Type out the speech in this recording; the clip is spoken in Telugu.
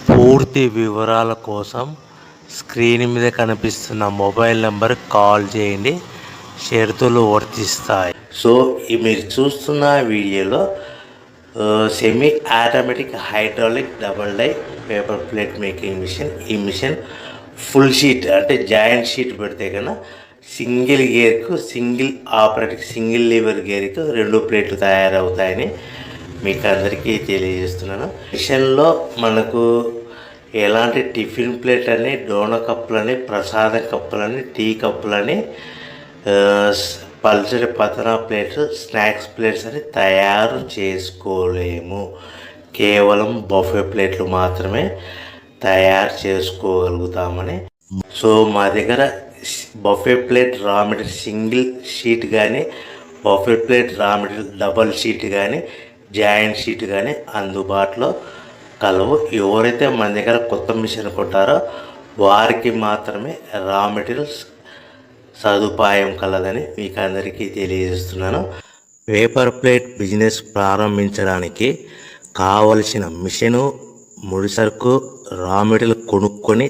పూర్తి వివరాల కోసం స్క్రీన్ మీద కనిపిస్తున్న మొబైల్ నెంబర్ కాల్ చేయండి. షరతులు వర్తిస్తాయి. సో మీరు చూస్తున్న వీడియోలో semi automatic hydraulic double die paper plate making machine. ఈ మిషన్ ఫుల్ షీట్ అంటే జాయింట్ షీట్ పెడితే కన్నా సింగిల్ గేర్కు సింగిల్ ఆపరేటింగ్ సింగిల్ లీవర్ గేర్కు 2 ప్లేట్లు తయారవుతాయని మీకు అందరికీ తెలియజేస్తున్నాను. మిషన్లో మనకు ఎలాంటి టిఫిన్ ప్లేట్ అని, డోన కప్పులని, ప్రసాదం కప్పులని, టీ కప్పులని, పల్చడి పతన ప్లేట్స్, స్నాక్స్ ప్లేట్స్ అని తయారు చేసుకోలేము. కేవలం బఫే ప్లేట్లు మాత్రమే తయారు చేసుకోగలుగుతామని. సో మా దగ్గర buffet plate raw material single sheet కానీ, buffet plate raw material double sheet కానీ, జాయింట్ షీట్ కానీ అందుబాటులో కలవు. ఎవరైతే మన దగ్గర కొత్త మిషన్ కొంటారో వారికి మాత్రమే రా మెటీరియల్స్ సదుపాయం కలదని మీకు అందరికీ తెలియజేస్తున్నాను. పేపర్ ప్లేట్ బిజినెస్ ప్రారంభించడానికి కావలసిన మిషను, ముడిసరుకు, రా మెటీరియల్ కొనుక్కొని